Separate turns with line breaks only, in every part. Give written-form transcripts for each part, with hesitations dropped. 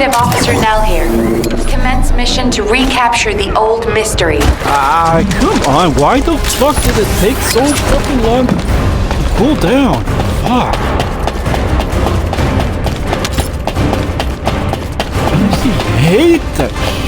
Executive Officer Nell here. Commence mission to recapture the old mystery.
Come on, why the fuck did it take so fucking long to cool down? Fuck. I honestly hate that shit.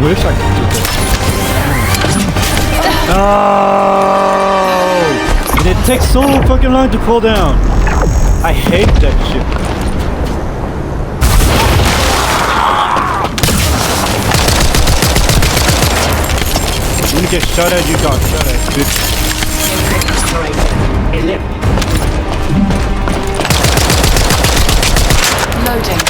Wish I could do this. Oh! And it takes so fucking long to cool down. I hate that shit. When you get shot at, you got shot at, dude.
Loading.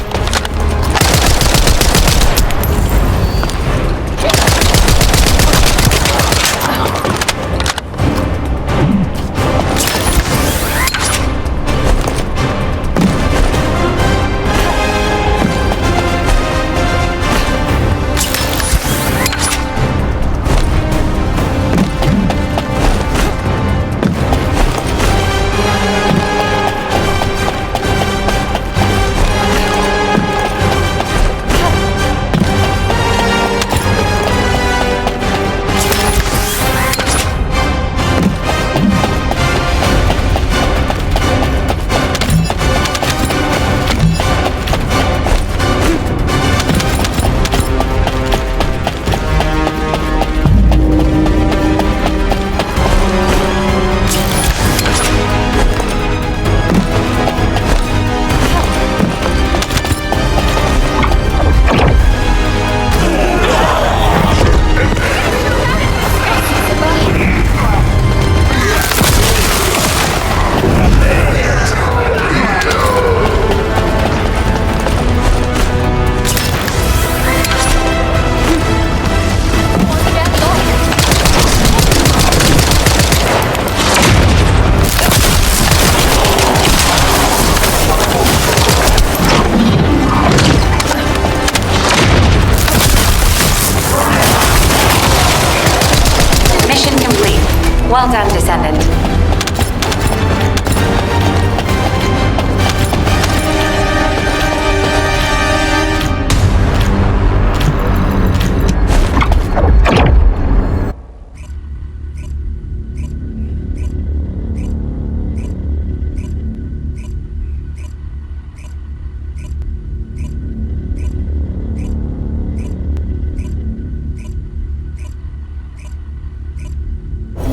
Well done, Descendant.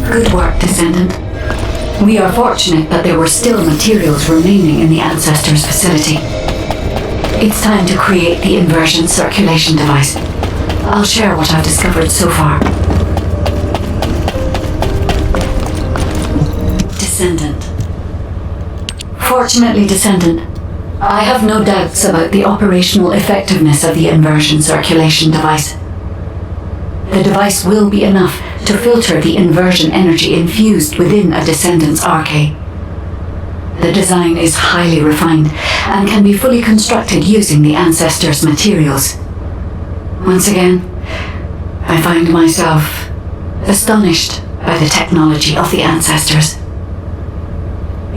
Good work, Descendant. We are fortunate that there were still materials remaining in the Ancestors' facility. It's time to create the inversion circulation device. I'll share what I've discovered so far. Descendant. Fortunately, Descendant, I have no doubts about the operational effectiveness of the inversion circulation device. The device will be enough to filter the inversion energy infused within a Descendant's arcade. The design is highly refined and can be fully constructed using the Ancestors' materials. Once again, I find myself astonished by the technology of the ancestors.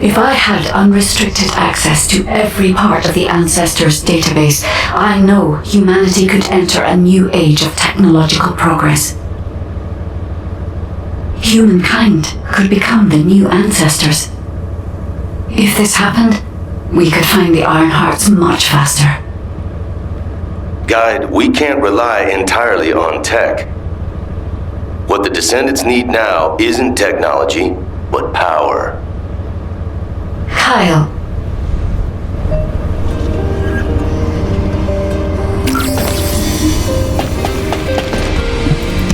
If I had unrestricted access to every part of the ancestors' database, I know humanity could enter a new age of technological progress. Humankind could become the new ancestors. If this happened, we could find the Iron Hearts much faster.
Guide, we can't rely entirely on tech. What the descendants need now isn't technology, but power.
Kyle.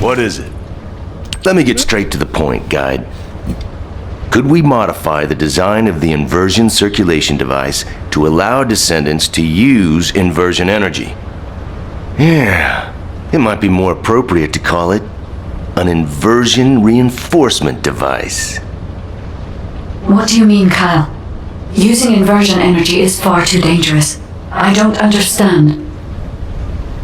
What is it? Let me get straight to the point, Guide. Could we modify the design of the inversion circulation device to allow descendants to use inversion energy? Yeah, it might be more appropriate to call it an inversion reinforcement device.
What do you mean, Kyle? Using inversion energy is far too dangerous. I don't understand.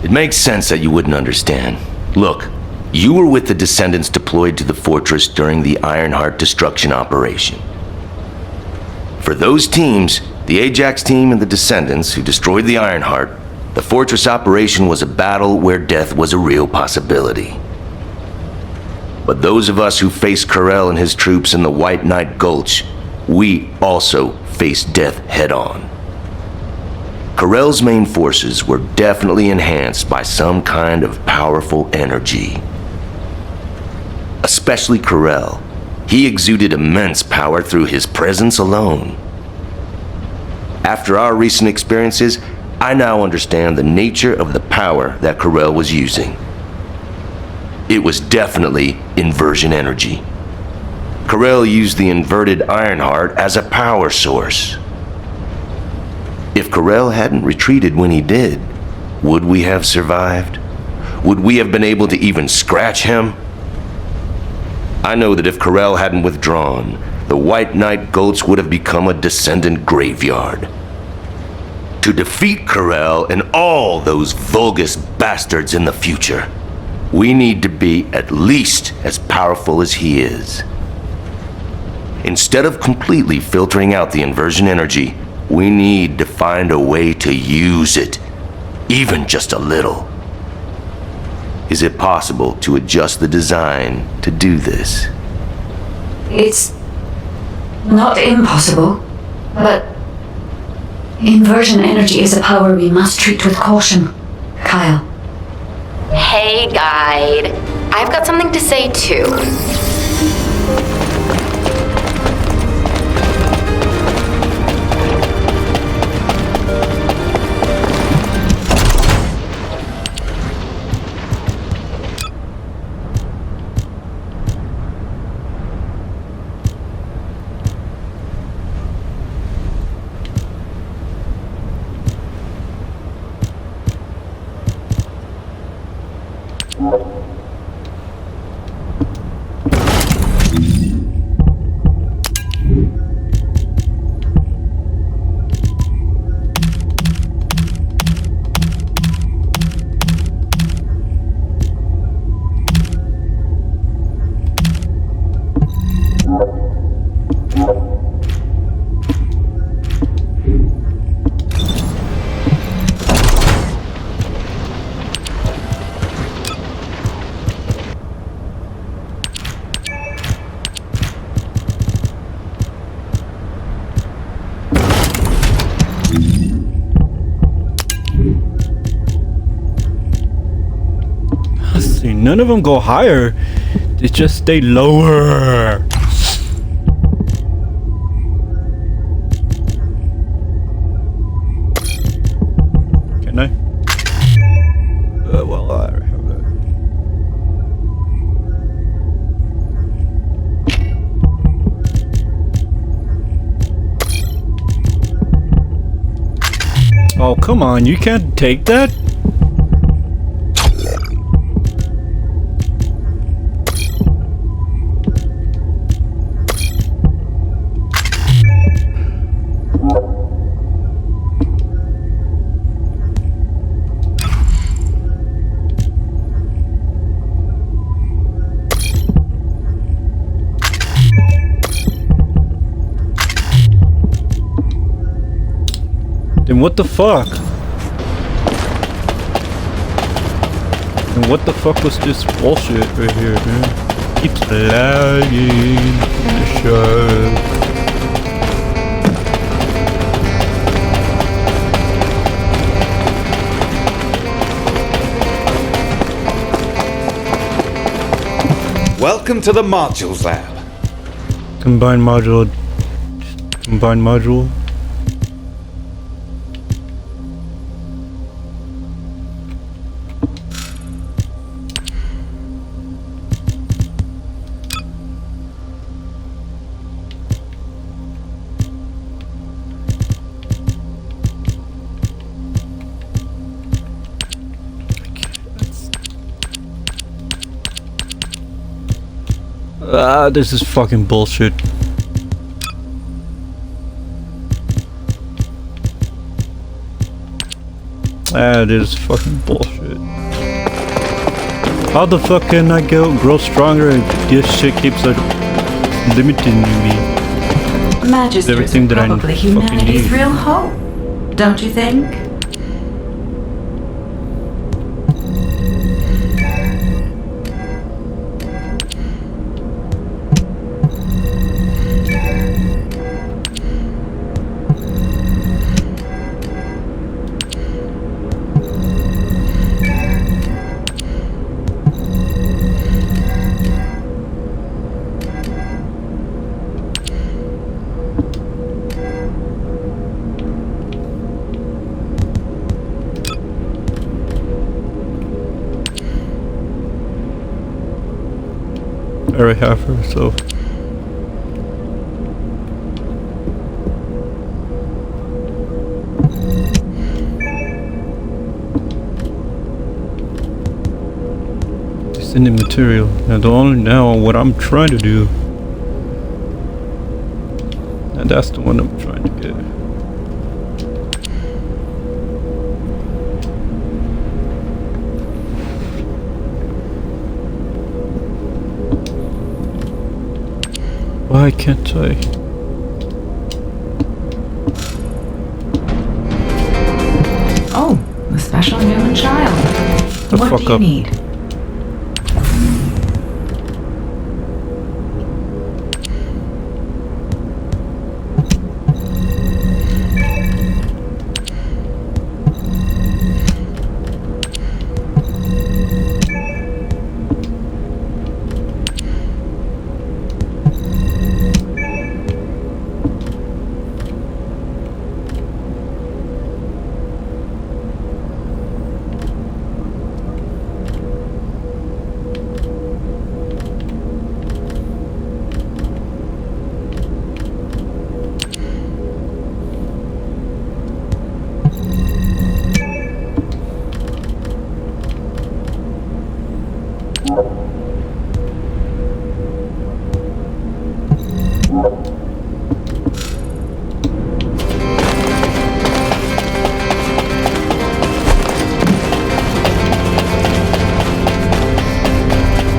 It makes sense that you wouldn't understand. Look, you were with the descendants deployed to the fortress during the Ironheart destruction operation. For those teams, the Ajax team and the descendants who destroyed the Ironheart, the fortress operation was a battle where death was a real possibility. But those of us who faced Corell and his troops in the White Knight Gulch, we also faced death head-on. Corell's main forces were definitely enhanced by some kind of powerful energy. Especially Corell. He exuded immense power through his presence alone. After our recent experiences, I now understand the nature of the power that Corell was using. It was definitely inversion energy. Corell used the inverted Ironheart as a power source. If Corell hadn't retreated when he did, would we have survived? Would we have been able to even scratch him? I know that if Corell hadn't withdrawn, the White Knight Gulch would have become a descendant graveyard. To defeat Corell and all those Vulgus bastards in the future, we need to be at least as powerful as he is. Instead of completely filtering out the inversion energy, we need to find a way to use it, even just a little. Is it possible to adjust the design to do this?
It's not impossible, but inversion energy is a power we must treat with caution, Kyle.
Hey, Guide. I've got something to say, too.
See, none of them go higher. They just stay lower. Can I? Well, I have that. Oh, come on. You can't take that? Then what the fuck? And what the fuck was this bullshit right here, man? Keeps lagging in the show.
Welcome to the Modules Lab.
Combine module. Combine module. This is fucking bullshit. This is fucking bullshit. How the fuck can I grow stronger if this shit keeps like limiting me?
Magisters
Everything that I
probably
fucking
humanity's
need.
real hope, don't you think?
I already have her, so. Descendant material. Now what I'm trying to do. And that's the one I'm trying to get. Why can't I?
Oh, the special human child.
The
What
fuck
do you
up.
need?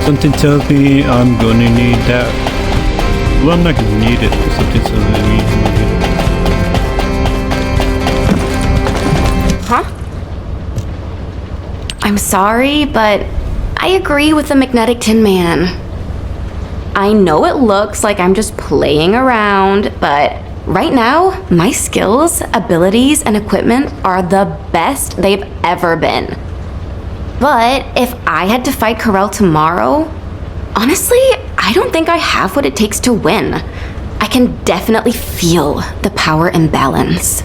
Something tells me I'm gonna need that. Well, I'm not gonna need it, but something tells me I'm gonna need it.
Huh? I'm sorry, but I agree with the magnetic tin man. I know it looks like I'm just playing around, but right now, my skills, abilities, and equipment are the best they've ever been. But if I had to fight Carell tomorrow, honestly, I don't think I have what it takes to win. I can definitely feel the power imbalance.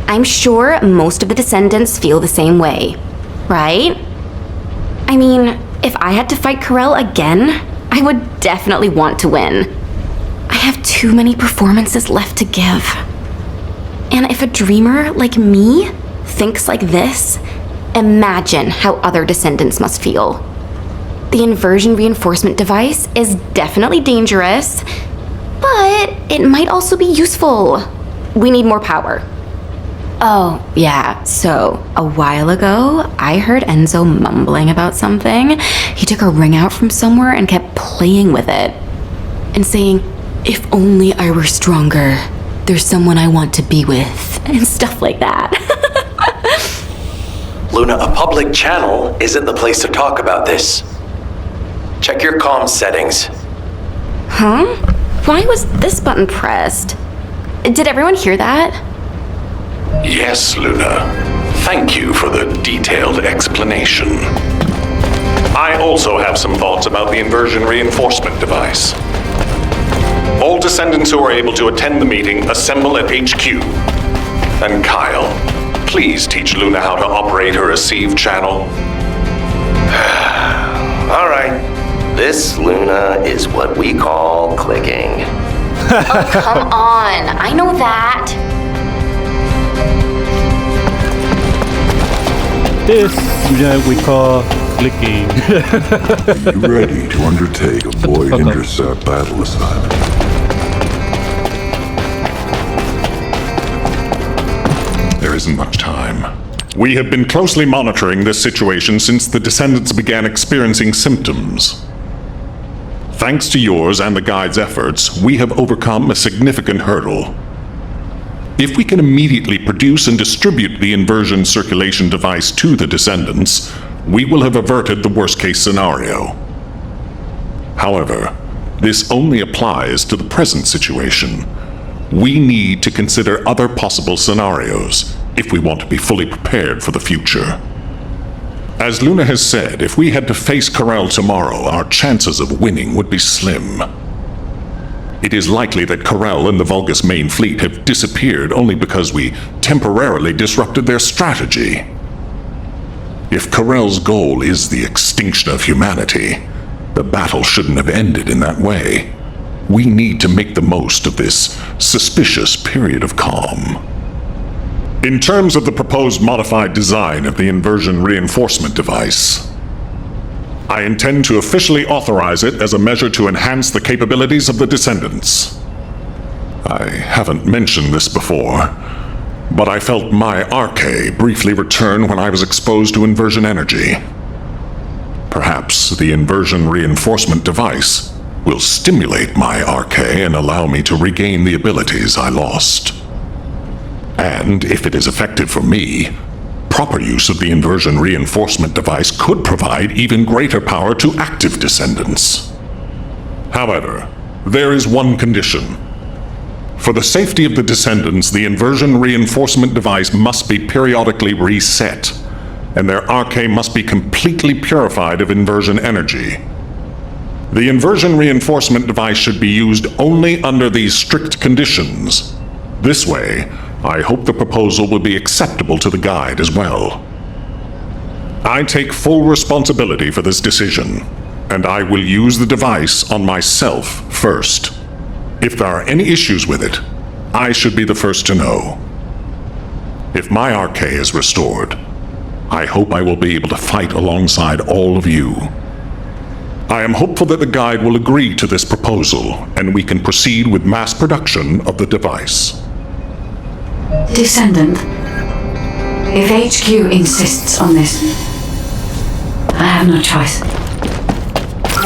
I'm sure most of the descendants feel the same way, right? I mean, if I had to fight Carell again, I would definitely want to win. I have too many performances left to give. And if a dreamer like me thinks like this, imagine how other descendants must feel. The inversion reinforcement device is definitely dangerous, but it might also be useful. We need more power. Oh, yeah, so a while ago, I heard Enzo mumbling about something. He took a ring out from somewhere and kept playing with it and saying, "If only I were stronger, there's someone I want to be with, and stuff like that.
Luna, a public channel isn't the place to talk about this. Check your comm settings.
Huh? Why was this button pressed? Did everyone hear that?
Yes, Luna. Thank you for the detailed explanation. I also have some thoughts about the inversion reinforcement device. All descendants who are able to attend the meeting assemble at HQ. And Kyle, please teach Luna how to operate her receive channel.
All right. This, Luna, is what we call clicking.
Oh, come on. I know that.
This we call clicking.
Be ready to undertake a void intercept battle assignment.
There isn't much time. We have been closely monitoring this situation since the descendants began experiencing symptoms. Thanks to yours and the guide's efforts, we have overcome a significant hurdle. If we can immediately produce and distribute the inversion circulation device to the descendants, we will have averted the worst-case scenario. However, this only applies to the present situation. We need to consider other possible scenarios if we want to be fully prepared for the future. As Luna has said, if we had to face Corel tomorrow, our chances of winning would be slim. It is likely that Corel and the Vulgus main fleet have disappeared only because we temporarily disrupted their strategy. If Corel's goal is the extinction of humanity, the battle shouldn't have ended in that way. We need to make the most of this suspicious period of calm. In terms of the proposed modified design of the inversion reinforcement device, I intend to officially authorize it as a measure to enhance the capabilities of the descendants. I haven't mentioned this before, but I felt my arche briefly return when I was exposed to inversion energy. Perhaps the inversion reinforcement device will stimulate my arche and allow me to regain the abilities I lost. And if it is effective for me, proper use of the inversion reinforcement device could provide even greater power to active descendants. However, there is one condition. For the safety of the descendants, the inversion reinforcement device must be periodically reset, and their arche must be completely purified of inversion energy. The inversion reinforcement device should be used only under these strict conditions. This way, I hope the proposal will be acceptable to the guide as well. I take full responsibility for this decision, and I will use the device on myself first. If there are any issues with it, I should be the first to know. If my arche is restored, I hope I will be able to fight alongside all of you. I am hopeful that the guide will agree to this proposal, and we can proceed with mass production of the device.
Descendant, if HQ insists on this, I have no choice.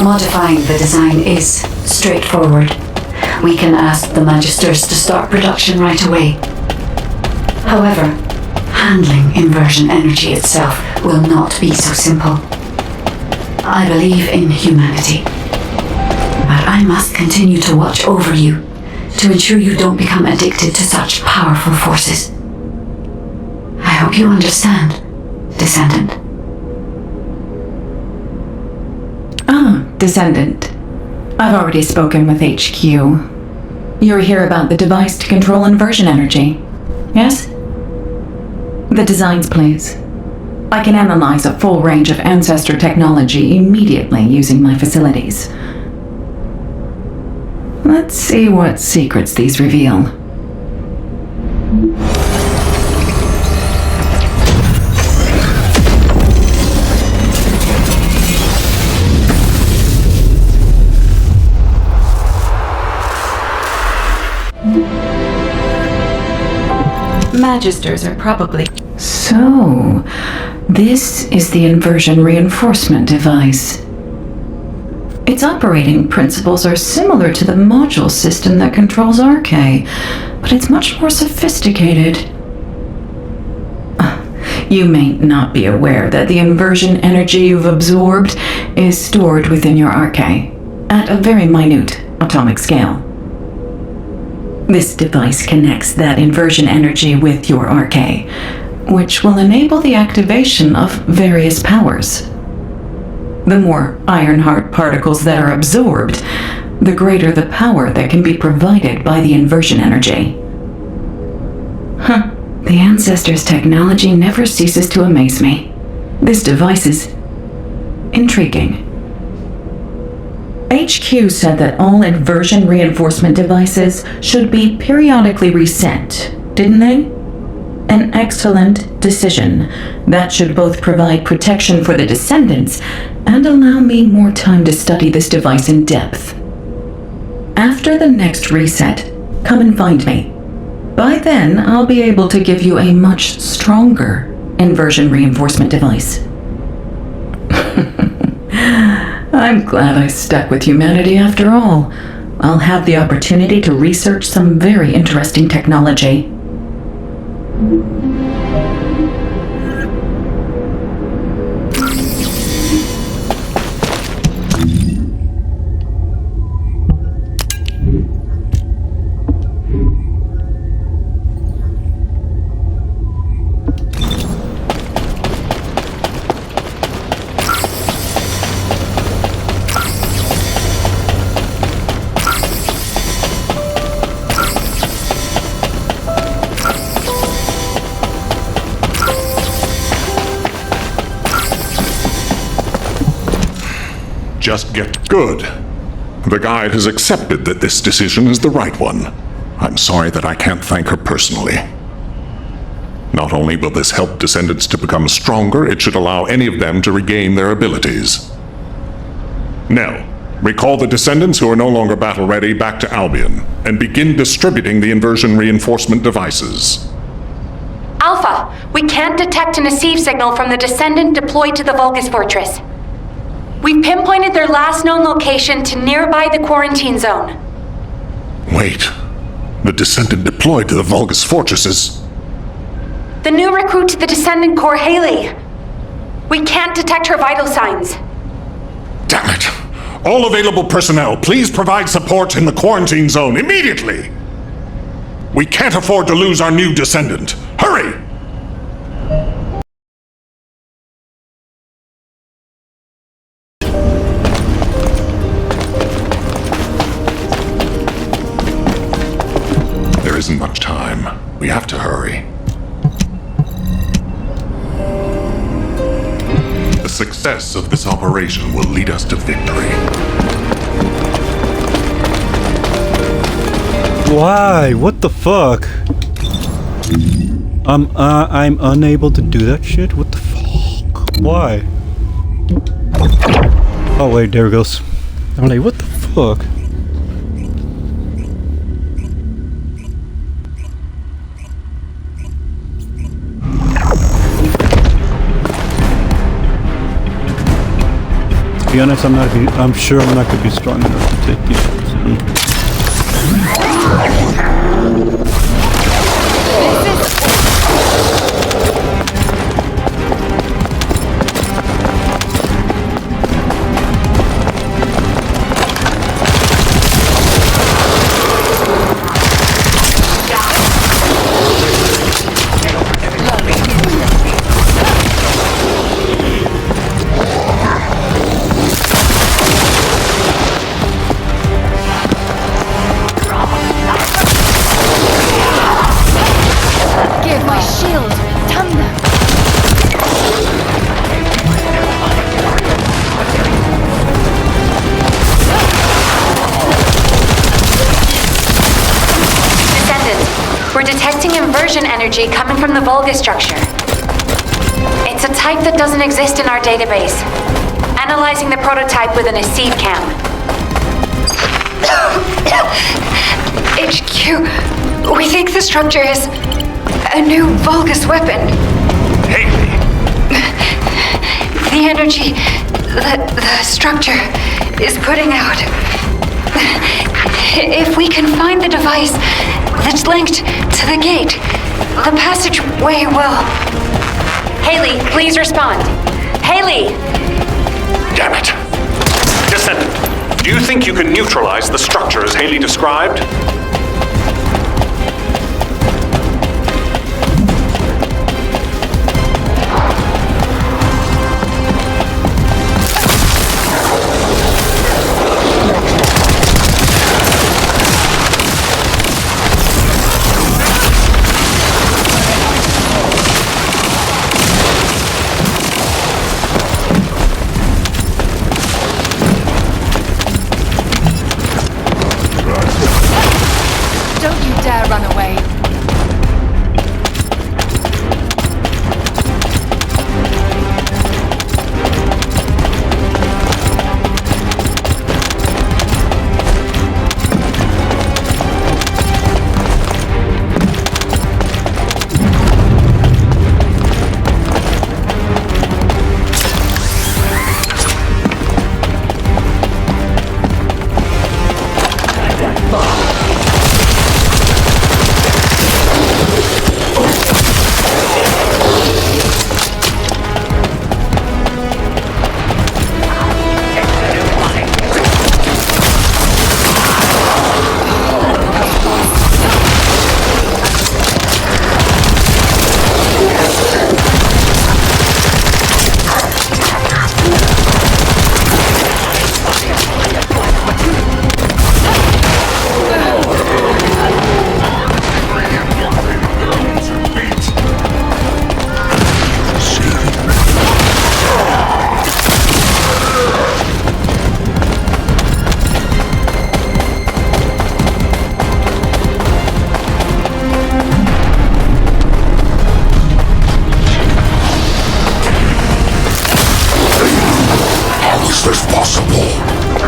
Modifying the design is straightforward. We can ask the Magisters to start production right away. However, handling inversion energy itself will not be so simple. I believe in humanity, but I must continue to watch over you to ensure you don't become addicted to such powerful forces. I hope you understand, Descendant.
Descendant. I've already spoken with HQ. You're here about the device to control inversion energy, yes? The designs, please. I can analyze a full range of ancestor technology immediately using my facilities. Let's see what secrets these reveal. Magisters are probably... So, this is the inversion reinforcement device. Its operating principles are similar to the module system that controls Arche, but it's much more sophisticated. You may not be aware that the inversion energy you've absorbed is stored within your arche at a very minute atomic scale. This device connects that inversion energy with your arche, which will enable the activation of various powers. The more Ironheart particles that are absorbed, the greater the power that can be provided by the inversion energy. The Ancestors' technology never ceases to amaze me. This device is intriguing. HQ said that all inversion reinforcement devices should be periodically reset, didn't they? An excellent decision. That should both provide protection for the descendants and allow me more time to study this device in depth. After the next reset, come and find me. By then, I'll be able to give you a much stronger inversion reinforcement device. I'm glad I stuck with humanity after all. I'll have the opportunity to research some very interesting technology.
Just get good. The guide has accepted that this decision is the right one. I'm sorry that I can't thank her personally. Not only will this help descendants to become stronger, it should allow any of them to regain their abilities. Now, recall the descendants who are no longer battle-ready back to Albion, and begin distributing the inversion reinforcement devices.
Alpha, we can't detect an receive signal from the descendant deployed to the Vulgus Fortress. We've pinpointed their last known location to nearby the quarantine zone.
Wait. The descendant deployed to the Vulgus Fortress is...
The new recruit to the Descendant Corps, Haley. We can't detect her vital signs.
Damn it. All available personnel, please provide support in the quarantine zone immediately. We can't afford to lose our new descendant. Hurry! There isn't much time. We have to hurry. The success of this operation will lead us to victory.
Why? What the fuck? I'm unable to do that shit? What the fuck? Why? Oh wait, there it goes. I'm like, what the fuck? To be honest, I'm sure I'm not gonna be strong enough to take these.
Energy coming from the Vulgus structure. It's a type that doesn't exist in our database. Analyzing the prototype with an receive cam. HQ, we think the structure is a new Vulgus weapon.
Haley!
The energy that the structure is putting out. If we can find the device that's is linked to the gate. The passageway will... Haley, please respond. Haley!
Damn it. Descendant, do you think you can neutralize the structure as Haley described?
Don't you dare run away.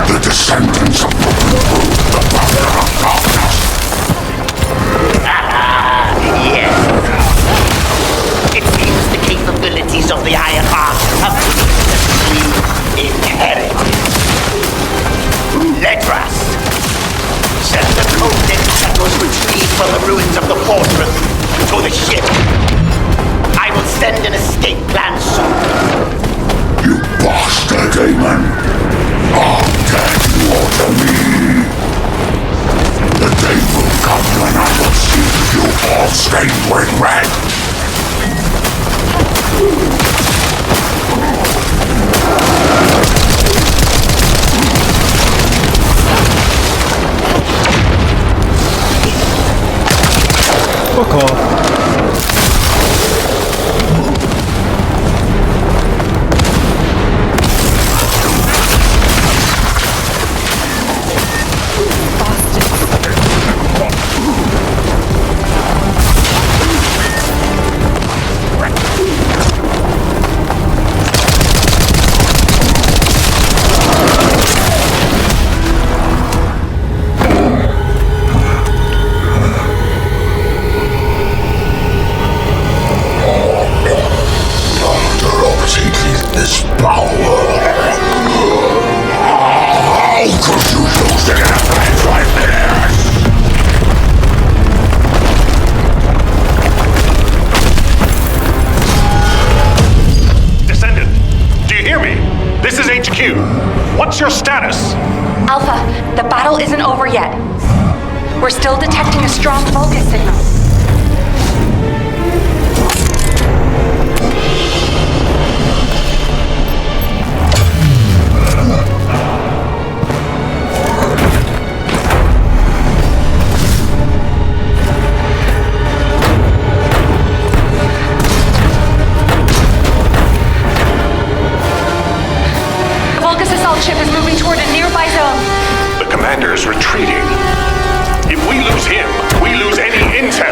The descendants of the brother of darkness.
Yes. It seems the capabilities of the IFR have been successfully inherited. Let us send the codex that was retrieved from the ruins of the fortress to the ship. I will send an escape plan soon.
You bastard, Damon! I'll turn you to me! The day will come when I will see you all stained with red!
Fuck off.
What's your status?
Alpha, the battle isn't over yet. We're still detecting a strong focus signal. Ship is moving toward a nearby zone.
The commander is retreating. If we lose him, we lose any intel.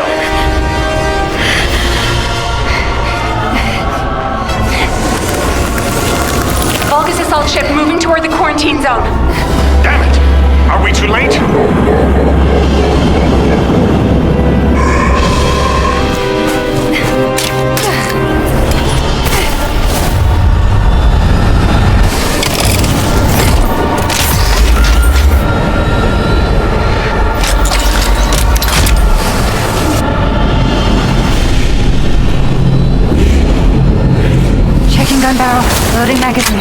Loading magazine.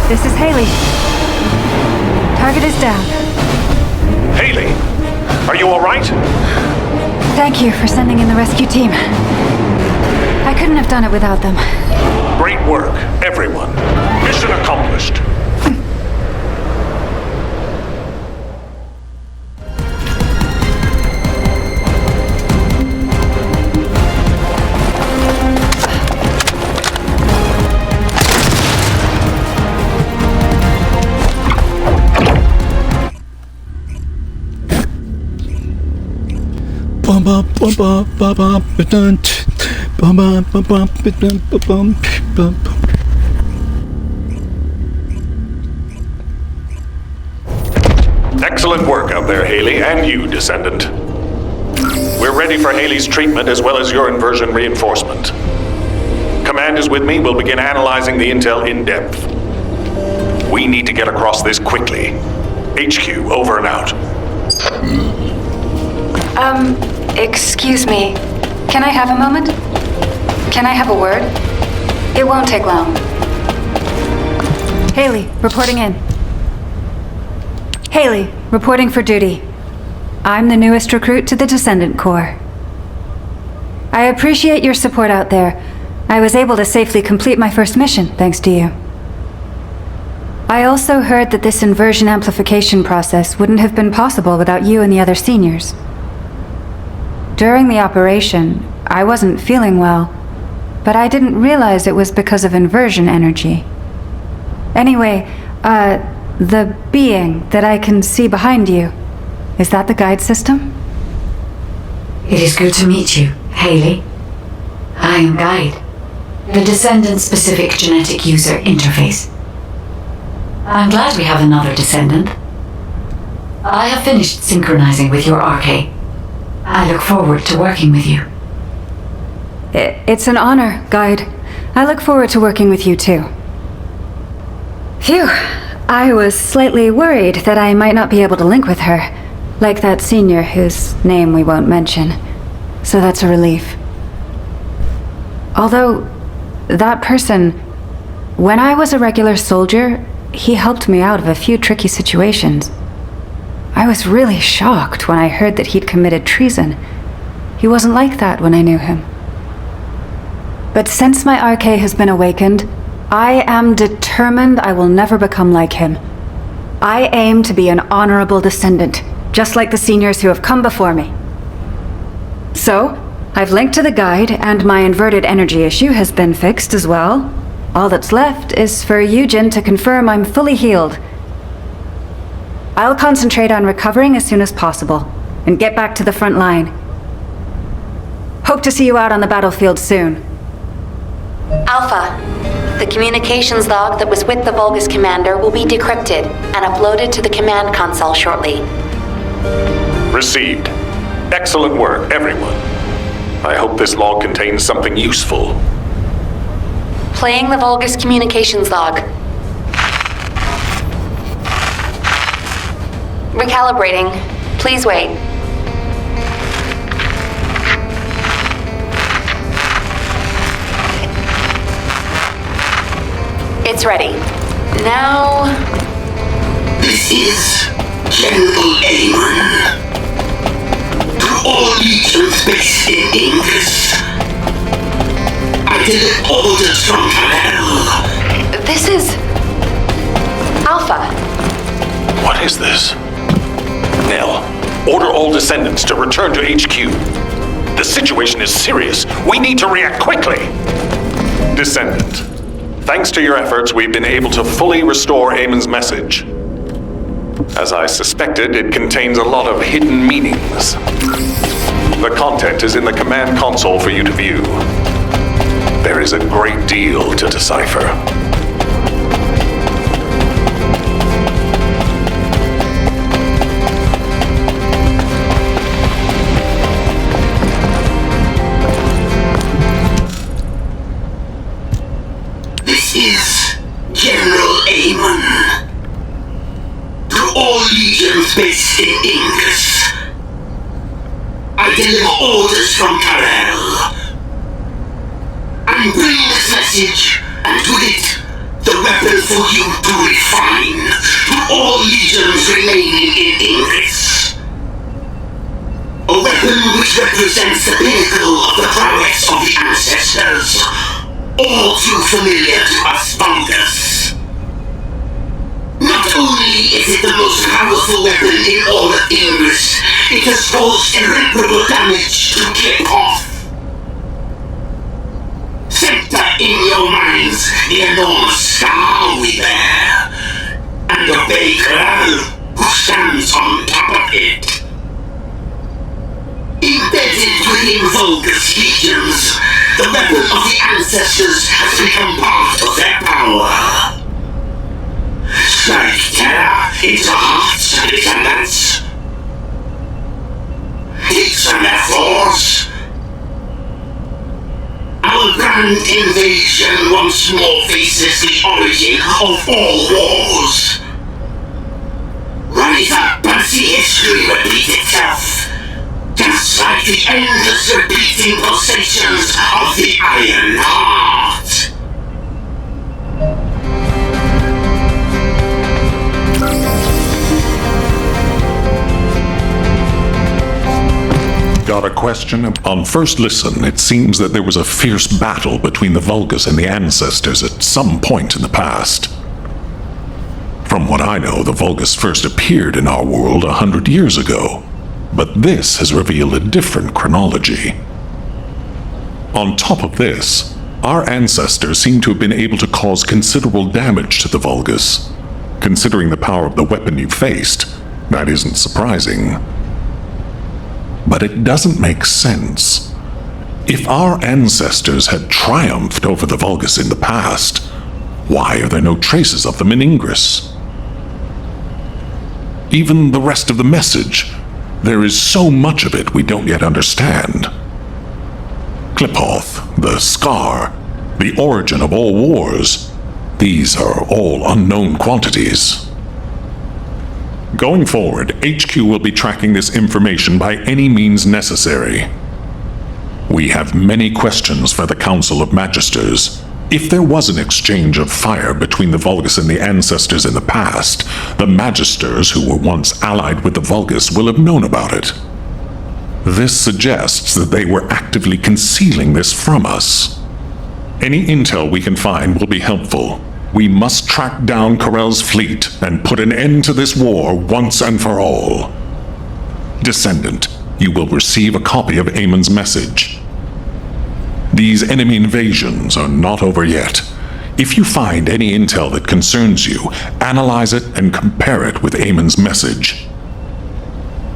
This is Haley. Target is down.
Haley, are you all right?
Thank you for sending in the rescue team. I couldn't have done it without them.
Great work, everyone. Mission accomplished. Excellent work out there, Haley, and you, Descendant. We're ready for Haley's treatment as well as your inversion reinforcement. Command is with me. We'll begin analyzing the intel in depth. We need to get across this quickly. HQ, over and out.
Excuse me. Can I have a moment? Can I have a word? It won't take long. Haley, reporting in. Haley, reporting for duty. I'm the newest recruit to the Descendant Corps. I appreciate your support out there. I was able to safely complete my first mission, thanks to you. I also heard that this inversion amplification process wouldn't have been possible without you and the other seniors. During the operation, I wasn't feeling well, but I didn't realize it was because of inversion energy. Anyway, the being that I can see behind you, is that the guide system?
It is good to meet you, Haley. I am Guide, the Descendant-specific genetic user interface. I'm glad we have another Descendant. I have finished synchronizing with your RK. I look forward to working with you.
It's an honor, Guide. I look forward to working with you too. Phew, I was slightly worried that I might not be able to link with her, like that senior whose name we won't mention. So that's a relief. Although, that person, when I was a regular soldier, he helped me out of a few tricky situations. I was really shocked when I heard that he'd committed treason. He wasn't like that when I knew him. But since my RK has been awakened, I am determined I will never become like him. I aim to be an honorable descendant, just like the seniors who have come before me. So, I've linked to the guide, and my inverted energy issue has been fixed as well. All that's left is for Eugen to confirm I'm fully healed. I'll concentrate on recovering as soon as possible, and get back to the front line. Hope to see you out on the battlefield soon.
Alpha, the communications log that was with the Vulgus commander will be decrypted and uploaded to the command console shortly.
Received. Excellent work, everyone. I hope this log contains something useful.
Playing the Vulgus communications log. Recalibrating. Please wait. It's ready. Now...
This is General A1. To all legions based in English. I did orders from hell.
This is... Alpha.
What is this? Nell, order all descendants to return to HQ. The situation is serious. We need to react quickly. Descendant, thanks to your efforts, we've been able to fully restore Eamon's message. As I suspected, it contains a lot of hidden meanings. The content is in the command console for you to view. There is a great deal to decipher.
This is General Amon. To all legions based in Ingus, I deliver orders from Karel. And bring this message, and with it, the weapon for you to refine to all legions remaining in Ingus. A weapon which represents the pinnacle of the prowess of the ancestors, all too familiar to us Vulgus. Not only is it the most powerful weapon in all of Ingus, it has caused irreparable damage to Clip-Off. Center in your minds the enormous scar we bear, and obey Karel, who stands on top of it. Embedded within Vulgus legions, the weapon of the ancestors has become part of their power. Strike terror into hearts and descendants. Teach them their flaws. Our grand invasion once more faces the origin of all wars. Rise up and see history repeat itself, just like the endless repeating pulsations of the Iron Heart.
Got a question? On first listen, it seems that there was a fierce battle between the Vulgus and the Ancestors at some point in the past. From what I know, the Vulgus first appeared in our world 100 years ago, but this has revealed a different chronology. On top of this, our ancestors seem to have been able to cause considerable damage to the Vulgus. Considering the power of the weapon you faced, that isn't surprising. But it doesn't make sense. If our ancestors had triumphed over the Vulgus in the past, why are there no traces of them in Ingress? Even the rest of the message, there is so much of it we don't yet understand. Clip-Off, the scar, the origin of all wars, these are all unknown quantities. Going forward, HQ will be tracking this information by any means necessary. We have many questions for the Council of Magisters. If there was an exchange of fire between the Vulgus and the Ancestors in the past, the Magisters who were once allied with the Vulgus will have known about it. This suggests that they were actively concealing this from us. Any intel we can find will be helpful. We must track down Karel's fleet and put an end to this war once and for all. Descendant, you will receive a copy of Amon's message. These enemy invasions are not over yet. If you find any intel that concerns you, analyze it and compare it with Amon's message.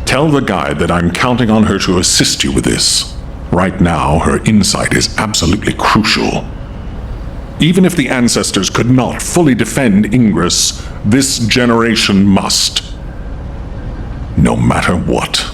Tell the guide that I'm counting on her to assist you with this. Right now, her insight is absolutely crucial. Even if the Ancestors could not fully defend Ingress, this generation must. No matter what.